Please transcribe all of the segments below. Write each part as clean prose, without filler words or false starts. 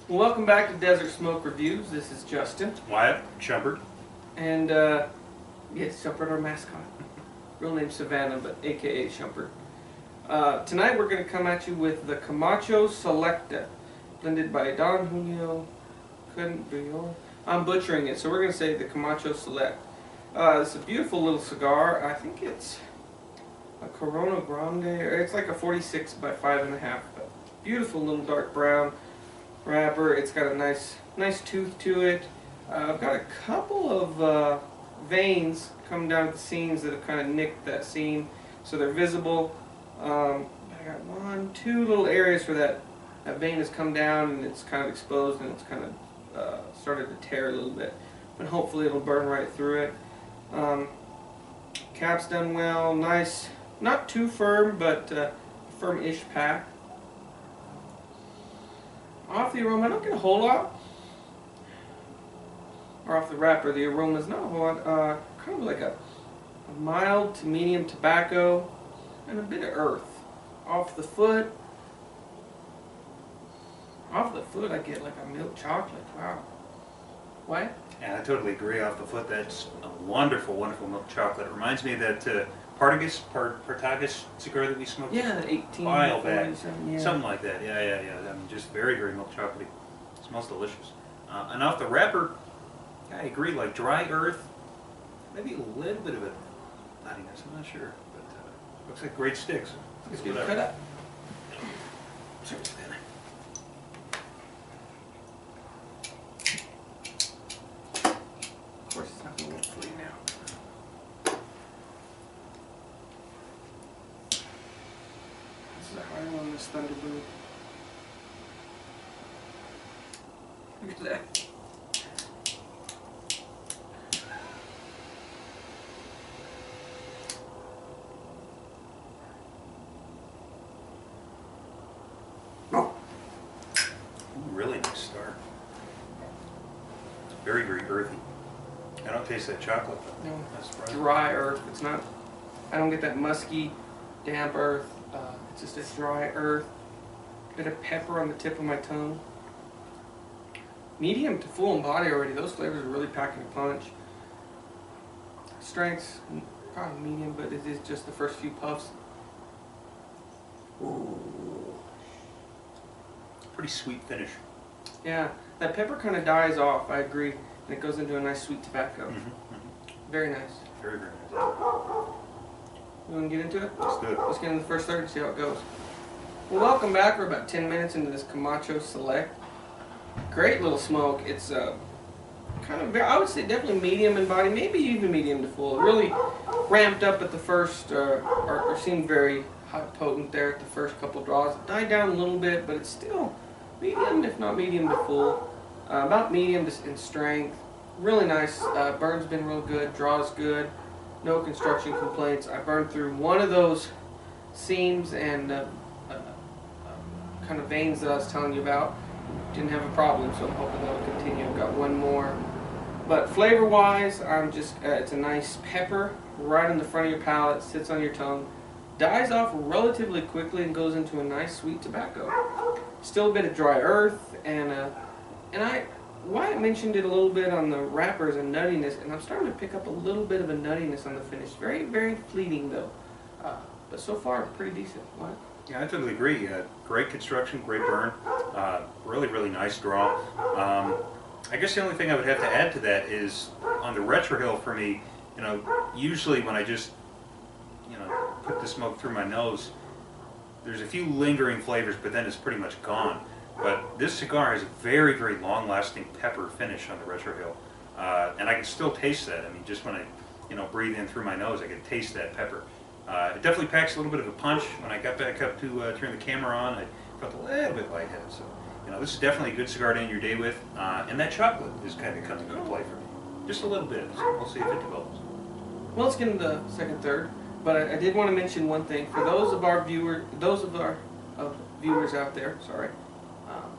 Well, welcome back to Desert Smoke Reviews. This is Justin. Wyatt, Shumpert. And, yes, Shumpert, our mascot. Real name Savannah, but aka Shumpert. Tonight we're going to come at you with the Camacho Select, blended by Don Julio Cunbillo. I'm butchering it, so we're going to say the Camacho Select. It's a beautiful little cigar. I think it's a Corona Grande, or it's like a 46 by 5.5. Beautiful little dark brown wrapper. It's got a nice tooth to it. I've got a couple of veins coming down at the seams that have kind of nicked that seam, so they're visible. I got two little areas where that vein has come down and it's kind of exposed and it's kind of started to tear a little bit, but hopefully it'll burn right through it. Cap's done well, nice, not too firm, but firm-ish pack. Off the aroma, I don't get a whole lot. Or off the wrapper, the aroma is not a whole lot. Kind of like a mild to medium tobacco and a bit of earth. Off the foot, I get like a milk chocolate. Wow. What? Yeah, I totally agree. Off the foot, that's a wonderful, wonderful milk chocolate. It reminds me of that Partagas cigar that we smoked. Yeah, the 18 while back. Yeah. Something like that. Yeah. I mean, just very, very milk chocolatey. It smells delicious. And off the wrapper, I agree. Like dry earth, maybe a little bit of a nuttiness. I'm not sure, but looks like great sticks. Let's get it cut up. Sorry, Savannah. Of course, it's not going to work for you now. This is a high one, this Thunderbird. Look at that. Really nice start. It's very, very earthy. I don't taste that chocolate though. No, That's surprising. dry earth. It's not. I don't get that musky, damp earth. It's just a dry earth. Bit of pepper on the tip of my tongue. Medium to full in body already. Those flavors are really packing a punch. Strengths probably medium, but it is just the first few puffs. Ooh. Pretty sweet finish. Yeah, that pepper kind of dies off. I agree, and it goes into a nice sweet tobacco. Very nice. Very, very nice. You want to get into it? Let's do it. Let's get into the first third and see how it goes. Well, welcome back. We're about 10 minutes into this Camacho Select. Great little smoke. It's kind of, I would say definitely medium in body, maybe even medium to full. It really ramped up at the first, or seemed very high potent there at the first couple draws. It died down a little bit, but it's still medium, if not medium to full. About medium in strength. Really nice. Burn's been real good. Draw's good. No construction complaints. I burned through one of those seams and kind of veins that I was telling you about. Didn't have a problem, so I'm hoping that'll continue. I've got one more. But flavor-wise, I'm just it's a nice pepper right in the front of your palate, sits on your tongue, dies off relatively quickly, and goes into a nice sweet tobacco. Still a bit of dry earth, and Wyatt mentioned it a little bit on the wrappers and nuttiness, and I'm starting to pick up a little bit of a nuttiness on the finish. Very, very fleeting though, but so far pretty decent. What? Yeah, I totally agree. Great construction, great burn. Really, really nice draw. I guess the only thing I would have to add to that is on the retrohale for me, usually when I just, put the smoke through my nose, there's a few lingering flavors, but then it's pretty much gone. But this cigar has a very, very long-lasting pepper finish on the retrohale. And I can still taste that. I mean, just when I, breathe in through my nose, I can taste that pepper. It definitely packs a little bit of a punch. When I got back up to turn the camera on, I felt a little bit lightheaded. So, this is definitely a good cigar to end your day with. And that chocolate is kind of coming into play for me. Just a little bit. So we'll see if it develops. Well, let's get into the second third. But I did want to mention one thing for those of our viewers, viewers out there. Sorry,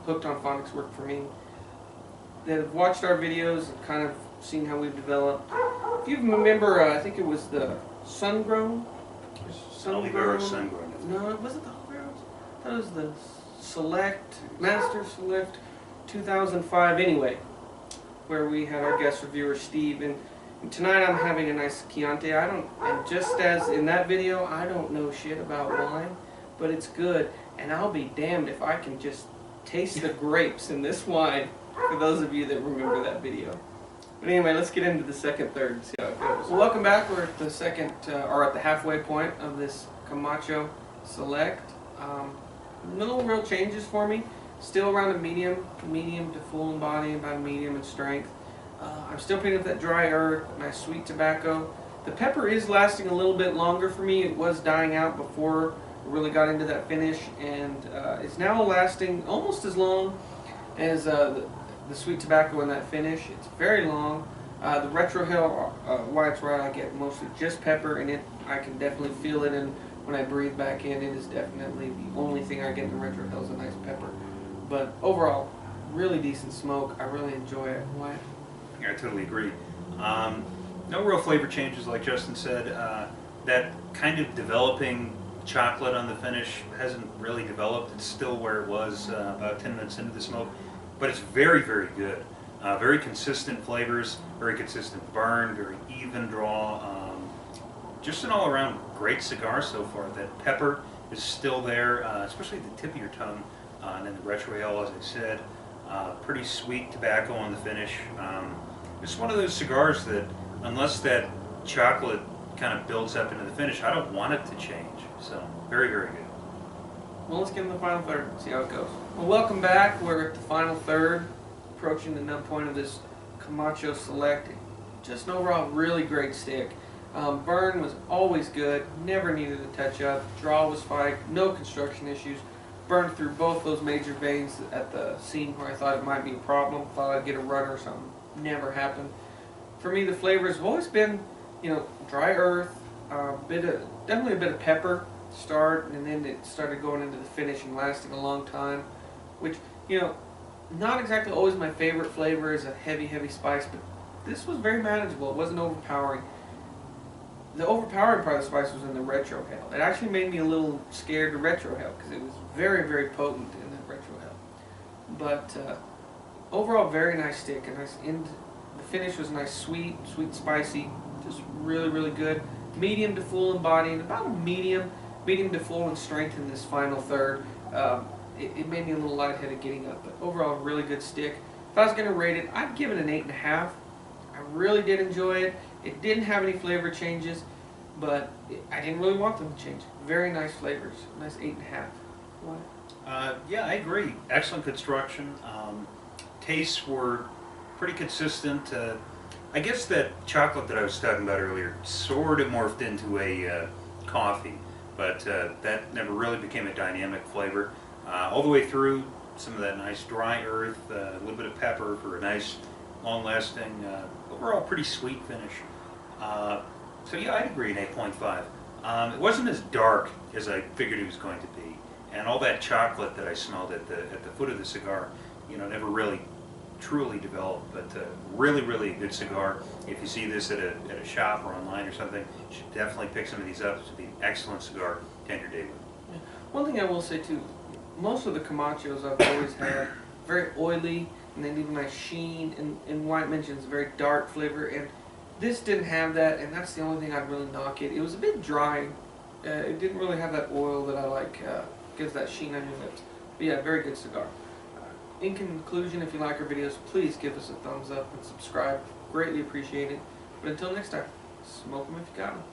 hooked on phonics work for me. That have watched our videos and kind of seen how we've developed. If you remember, I think it was the sun-grown. Sun-grown. No, was it the whole grounds? That was the Select, Master Select 2005 anyway, where we had our guest reviewer Steve, and tonight I'm having a nice Chianti. And just as in that video, I don't know shit about wine, but it's good, and I'll be damned if I can just taste the grapes in this wine, for those of you that remember that video. But anyway, let's get into the second third and see how it goes. Well, welcome back. We're at the second, or at the halfway point of this Camacho Select. No real changes for me. Still around a medium to full in body, about a medium in strength. I'm still picking up that dry earth, nice sweet tobacco. The pepper is lasting a little bit longer for me. It was dying out before we really got into that finish, and it's now lasting almost as long as the sweet tobacco in that finish. It's very long. The Retro Hill, why it's right, I get mostly just pepper in it. I can definitely feel it, and when I breathe back in, it is definitely the only thing I get in the Retro Hill is a nice pepper. But overall, really decent smoke. I really enjoy it. Why? Yeah, I totally agree. No real flavor changes, like Justin said. That kind of developing chocolate on the finish hasn't really developed. It's still where it was about 10 minutes into the smoke, but it's very, very good. Very consistent flavors, very consistent burn, very even draw. Just an all-around great cigar so far. That pepper is still there, especially at the tip of your tongue. And then the Retro Ale, as I said, pretty sweet tobacco on the finish. It's one of those cigars that, unless that chocolate kind of builds up into the finish, I don't want it to change. So, very, very good. Well, let's get in the final third and see how it goes. Well, welcome back. We're at the final third, approaching the nub point of this Camacho Select. Just an overall really great stick. Burn was always good, never needed a touch up. Draw was fine, no construction issues. Burned through both those major veins at the seam where I thought it might be a problem. Thought I'd get a run or something. Never happened. For me, the flavors have always been, dry earth, definitely a bit of pepper to start, and then it started going into the finish and lasting a long time. Which, not exactly always my favorite flavor is a heavy, heavy spice, but this was very manageable. It wasn't overpowering. The overpowering part of the spice was in the Retro Hail. It actually made me a little scared of Retro Hail because it was very, very potent in that Retro Hail. But overall, very nice stick. The finish was nice, sweet, spicy, just really, really good. Medium to full in body, and about a medium to full in strength in this final third. It made me a little lightheaded getting up, but overall, really good stick. If I was going to rate it, I'd give it an 8.5. I really did enjoy it. It didn't have any flavor changes, but I didn't really want them to change. Very nice flavors. Nice 8.5. What? Yeah, I agree. Excellent construction. Tastes were pretty consistent. I guess that chocolate that I was talking about earlier sort of morphed into a coffee, but that never really became a dynamic flavor. All the way through, some of that nice dry earth, a little bit of pepper for a nice, long-lasting, overall pretty sweet finish. So yeah, I'd agree an 8.5. It wasn't as dark as I figured it was going to be, and all that chocolate that I smelled at the foot of the cigar, never really truly developed. But really, really a good cigar. If you see this at a shop or online or something, you should definitely pick some of these up. This would be an excellent cigar to end your day with. Yeah. One thing I will say too, most of the Camachos I've always had very oily, and they leave a nice sheen, and White mentions very dark flavor, and this didn't have that, and that's the only thing I'd really knock it. It was a bit dry. It didn't really have that oil that I like, gives that sheen on your lips. But yeah, very good cigar. In conclusion, if you like our videos, please give us a thumbs up and subscribe. Greatly appreciate it. But until next time, smoke them if you got them.